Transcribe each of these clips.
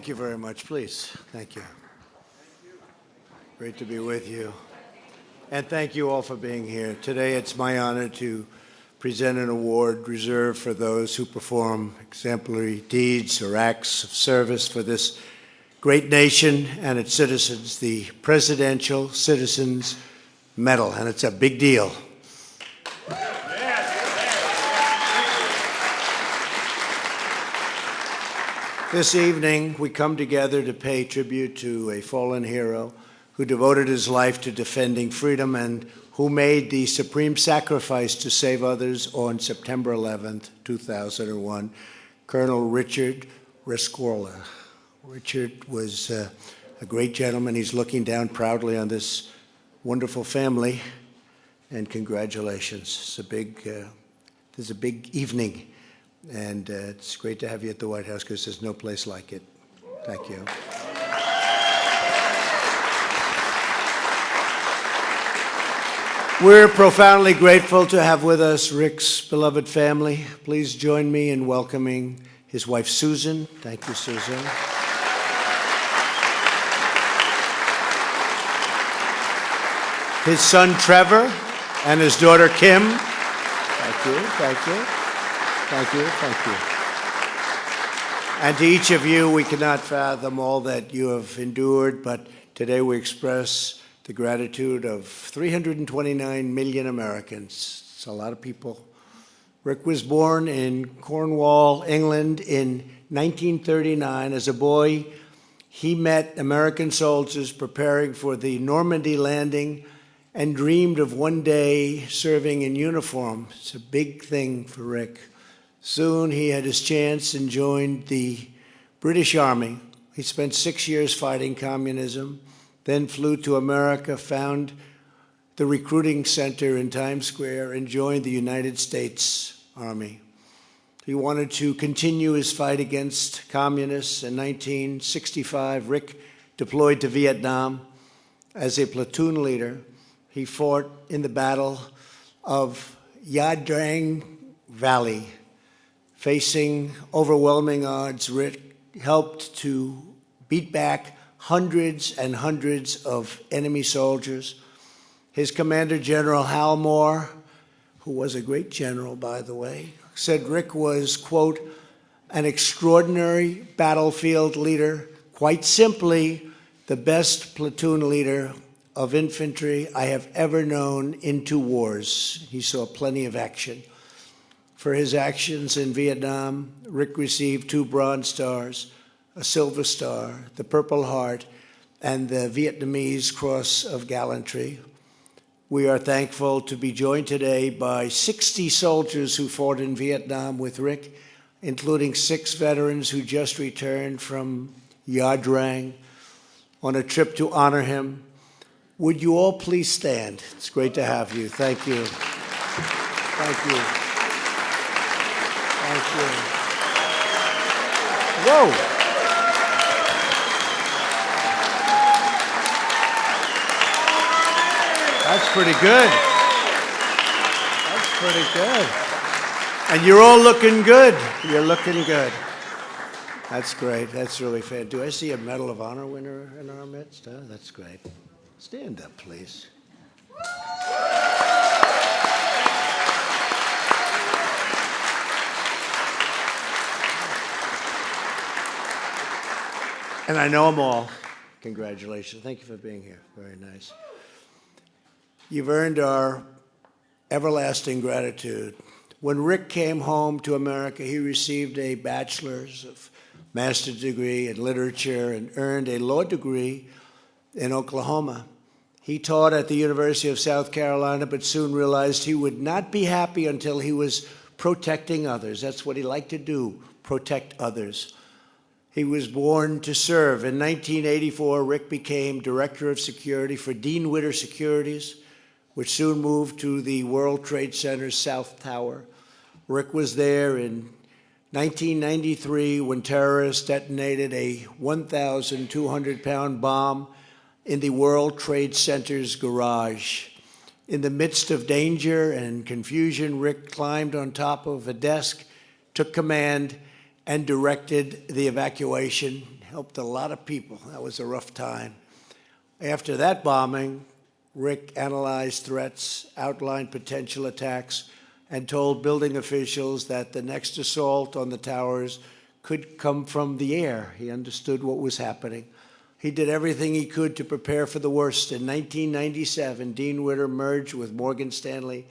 Thank you very much. Please. Thank you. Great to be with you. And thank you all for being here. Today it's my honor to present an award reserved for those who perform exemplary deeds or acts of service for this great nation and its citizens, the Presidential Citizens Medal, and it's a big deal. This evening, we come together to pay tribute to a fallen hero who devoted his life to defending freedom and who made the supreme sacrifice to save others on September 11th, 2001, Colonel Richard Rescorla. Richard was a great gentleman. He's looking down proudly on this wonderful family, and congratulations. It's a big evening. And it's great to have you at the White House because there's no place like it. Thank you. We're profoundly grateful to have with us Rick's beloved family. Please join me in welcoming his wife, Susan. Thank you, Susan. His son, Trevor, and his daughter, Kim. Thank you, thank you. Thank you, thank you. And to each of you, we cannot fathom all that you have endured, but today we express the gratitude of 329 million Americans. It's a lot of people. Rick was born in Cornwall, England in 1939. As a boy, he met American soldiers preparing for the Normandy landing and dreamed of one day serving in uniform. It's a big thing for Rick. Soon he had his chance and joined the British Army. He spent 6 years fighting communism, then flew to America, found the recruiting center in Times Square, and joined the United States Army. He wanted to continue his fight against communists. In 1965, Rick deployed to Vietnam as a platoon leader. He fought in the Battle of Nha Trang Valley. Facing overwhelming odds, Rick helped to beat back hundreds and hundreds of enemy soldiers. His commander, General Hal Moore, who was a great general, by the way, said Rick was, quote, an extraordinary battlefield leader, quite simply the best platoon leader of infantry I have ever known in 2 wars. He saw plenty of action. For his actions in Vietnam, Rick received 2 Bronze Stars, a Silver Star, the Purple Heart, and the Vietnamese Cross of Gallantry. We are thankful to be joined today by 60 soldiers who fought in Vietnam with Rick, including 6 veterans who just returned from Nha Trang on a trip to honor him. Would you all please stand? It's great to have you. Thank you. Thank you. Thank you. Whoa. That's pretty good. That's pretty good. And you're all looking good. You're looking good. That's great. That's really fair. Do I see a Medal of Honor winner in our midst? Oh, that's great. Stand up, please. And I know them all. Congratulations. Thank you for being here. Very nice. You've earned our everlasting gratitude. When Rick came home to America, he received a bachelor's of master's degree in literature and earned a law degree in Oklahoma. He taught at the University of South Carolina, but soon realized he would not be happy until he was protecting others. That's what he liked to do, protect others. He was born to serve. In 1984, Rick became Director of Security for Dean Witter Securities, which soon moved to the World Trade Center's South Tower. Rick was there in 1993 when terrorists detonated a 1,200-pound bomb in the World Trade Center's garage. In the midst of danger and confusion, Rick climbed on top of a desk, took command, and directed the evacuation helped a lot of people. That was a rough time. After that bombing, Rick analyzed threats, outlined potential attacks, and told building officials that the next assault on the towers could come from the air. He understood what was happening. He did everything he could to prepare for the worst. In 1997, Dean Witter merged with Morgan Stanley,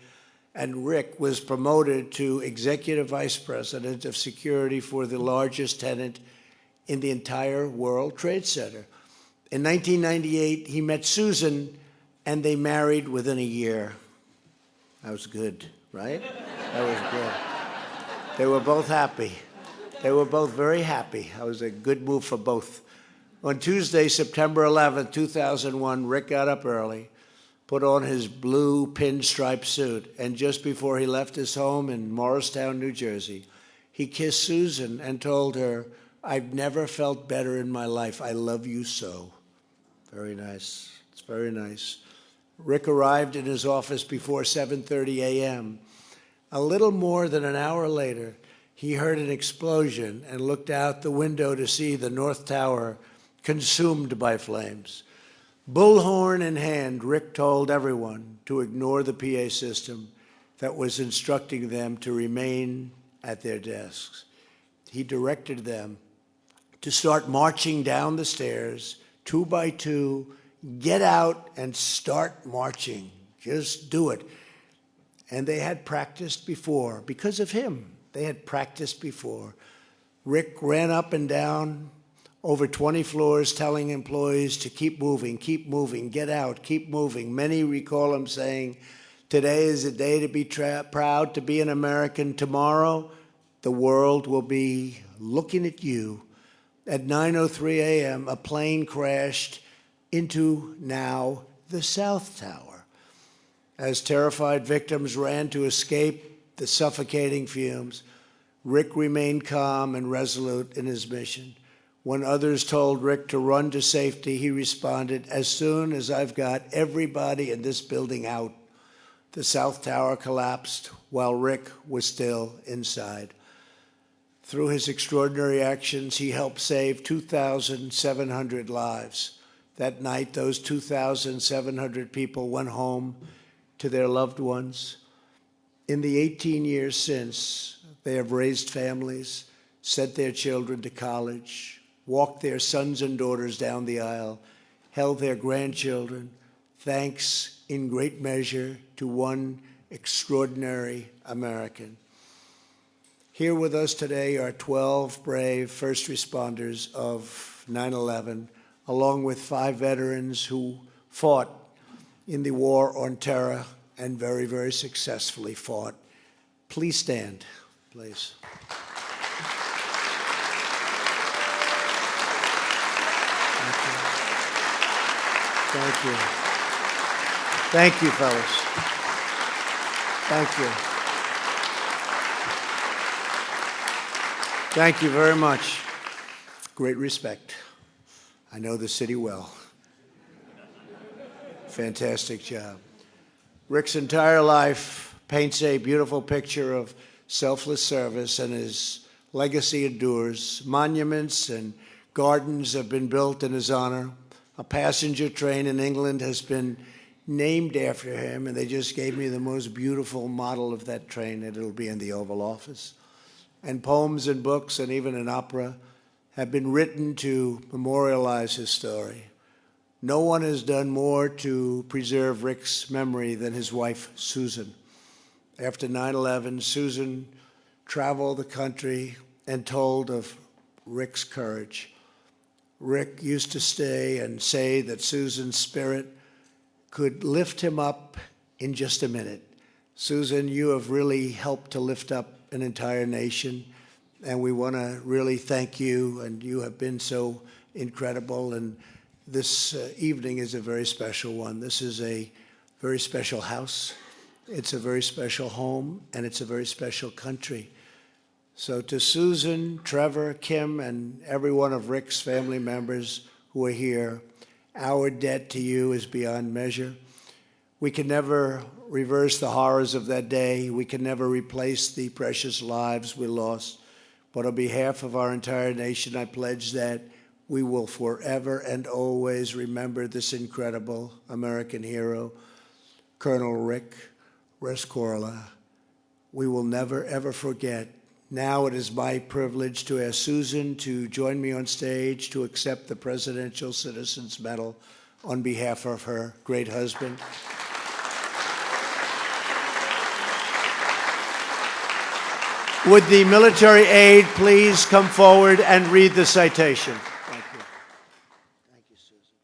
and Rick was promoted to Executive Vice President of Security for the largest tenant in the entire World Trade Center. In 1998, he met Susan, and they married within a year. That was good, right? That was good. They were both happy. They were both very happy. That was a good move for both. On Tuesday, September 11, 2001, Rick got up early, put on his blue pinstripe suit, and just before he left his home in Morristown, New Jersey, he kissed Susan and told her, "I've never felt better in my life. I love you so." Very nice. It's very nice. Rick arrived in his office before 7:30 a.m. A little more than an hour later, he heard an explosion and looked out the window to see the North Tower consumed by flames. Bullhorn in hand, Rick told everyone to ignore the PA system that was instructing them to remain at their desks. He directed them to start marching down the stairs, 2 by 2, get out and start marching. Just do it. And they had practiced before. Because of him, they had practiced before. Rick ran up and down over 20 floors telling employees to keep moving, get out, keep moving. Many recall him saying, "Today is a day to be proud to be an American. Tomorrow, the world will be looking at you." At 9:03 a.m., a plane crashed into now the South Tower. As terrified victims ran to escape the suffocating fumes, Rick remained calm and resolute in his mission. When others told Rick to run to safety, he responded, "As soon as I've got everybody in this building out." The South Tower collapsed while Rick was still inside. Through his extraordinary actions, he helped save 2,700 lives. That night, those 2,700 people went home to their loved ones. In the 18 years since, they have raised families, sent their children to college, walked their sons and daughters down the aisle, held their grandchildren, thanks in great measure to one extraordinary American. Here with us today are 12 brave first responders of 9/11, along with 5 veterans who fought in the war on terror and very, very successfully fought. Please stand, please. Thank you. Thank you, fellas. Thank you. Thank you very much. Great respect. I know the city well. Fantastic job. Rick's entire life paints a beautiful picture of selfless service, and his legacy endures. Monuments and gardens have been built in his honor. A passenger train in England has been named after him, and they just gave me the most beautiful model of that train, and it'll be in the Oval Office. And poems and books and even an opera have been written to memorialize his story. No one has done more to preserve Rick's memory than his wife, Susan. After 9/11, Susan traveled the country and told of Rick's courage. Rick used to stay and say that Susan's spirit could lift him up in just a minute. Susan, you have really helped to lift up an entire nation, and we want to really thank you, and you have been so incredible, and this evening is a very special one. This is a very special house. It's a very special home, and it's a very special country. So to Susan, Trevor, Kim, and every one of Rick's family members who are here, our debt to you is beyond measure. We can never reverse the horrors of that day. We can never replace the precious lives we lost. But on behalf of our entire nation, I pledge that We will forever and always remember this incredible American hero, Colonel Rick Rescorla. We will never, ever forget. Now it is my privilege to ask Susan to join me on stage to accept the Presidential Citizens Medal on behalf of her great husband. Would the military aide please come forward and read the citation? Thank you. Thank you, Susan.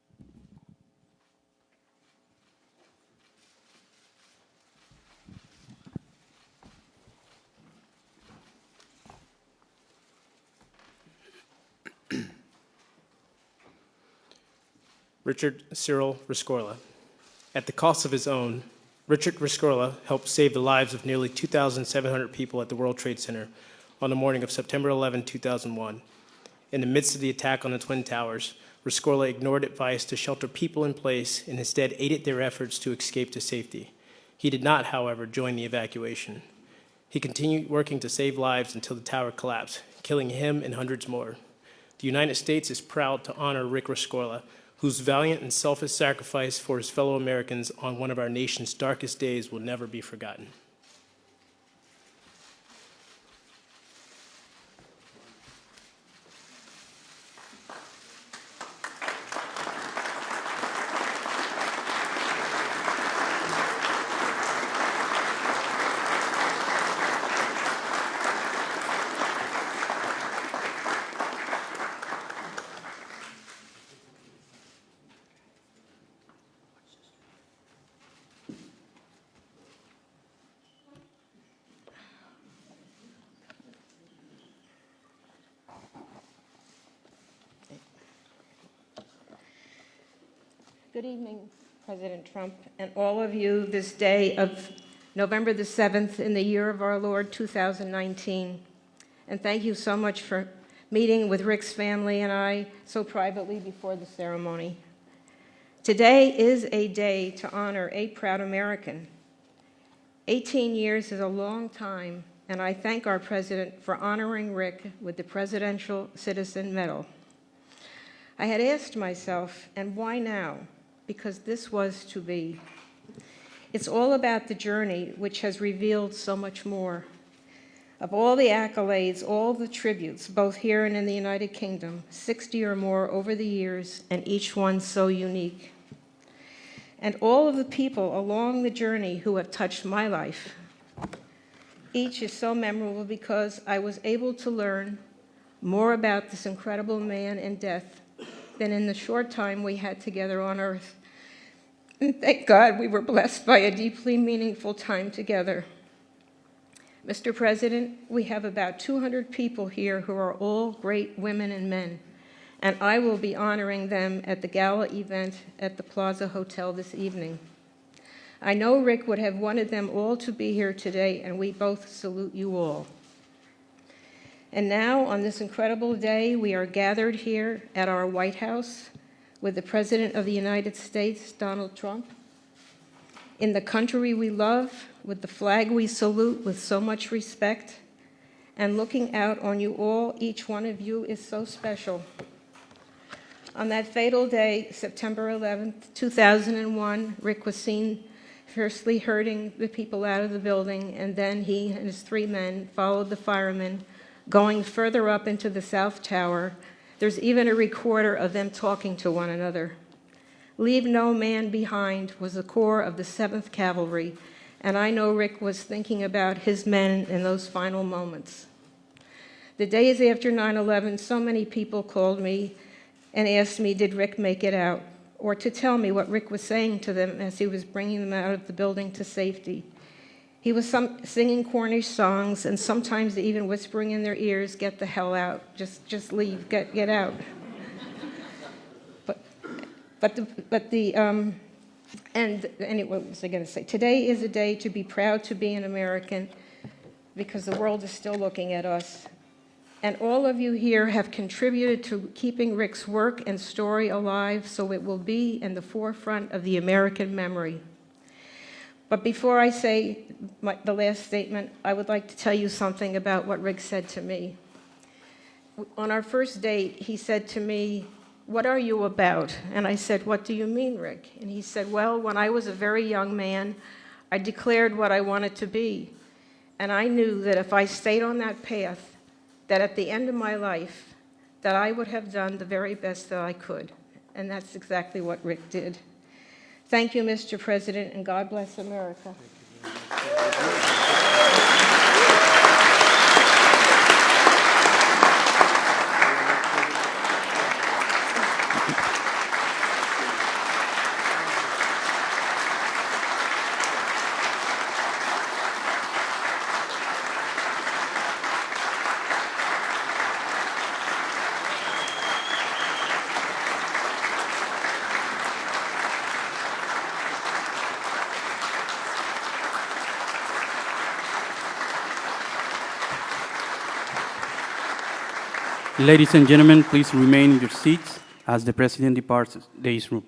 Richard Cyril Rescorla. At the cost of his own, Richard Rescorla helped save the lives of nearly 2,700 people at the World Trade Center on the morning of September 11, 2001. In the midst of the attack on the Twin Towers, Rescorla ignored advice to shelter people in place and instead aided their efforts to escape to safety. He did not, however, join the evacuation. He continued working to save lives until the tower collapsed, killing him and hundreds more. The United States is proud to honor Rick Rescorla, whose valiant and selfless sacrifice for his fellow Americans on one of our nation's darkest days will never be forgotten. Good evening, President Trump, and all of you this day of November the 7th in the year of our Lord 2019. And thank you so much for meeting with Rick's family and I so privately before the ceremony. Today is a day to honor a proud American. 18 years is a long time, and I thank our president for honoring Rick with the Presidential Citizen Medal. I had asked myself, and why now? Because this was to be. It's all about the journey, which has revealed so much more. Of all the accolades, all the tributes, both here and in the United Kingdom, 60 or more over the years, and each one so unique. And all of the people along the journey who have touched my life. Each is so memorable because I was able to learn more about this incredible man and death than in the short time we had together on earth. And thank God we were blessed by a deeply meaningful time together. Mr. President, we have about 200 people here who are all great women and men, and I will be honoring them at the gala event at the Plaza Hotel this evening. I know Rick would have wanted them all to be here today, and we both salute you all. And now, on this incredible day, we are gathered here at our White House with the President of the United States, Donald Trump, in the country we love, with the flag we salute with so much respect, and looking out on you all. Each one of you is so special. On that fatal day, September 11th, 2001, Rick was seen firstly herding the people out of the building, and then he and his 3 men followed the firemen, going further up into the South Tower. There's even a recorder of them talking to one another. Leave no man behind was the core of the 7th Cavalry, and I know Rick was thinking about his men in those final moments. The days after 9/11, so many people called me and asked me, did Rick make it out? Or to tell me what Rick was saying to them as he was bringing them out of the building to safety. He was singing Cornish songs, and sometimes even whispering in their ears, get the hell out, just leave, get out. And what was I going to say? Today is a day to be proud to be an American, because the world is still looking at us. And all of you here have contributed to keeping Rick's work and story alive, so it will be in the forefront of the American memory. But before I say the last statement, I would like to tell you something about what Rick said to me. On our first date, he said to me, "What are you about?" And I said, "What do you mean, Rick?" And he said, "Well, when I was a very young man, I declared what I wanted to be. And I knew that if I stayed on that path, that at the end of my life, that I would have done the very best that I could." And that's exactly what Rick did. Thank you, Mr. President, and God bless America. Ladies and gentlemen, please remain in your seats as the President departs this room.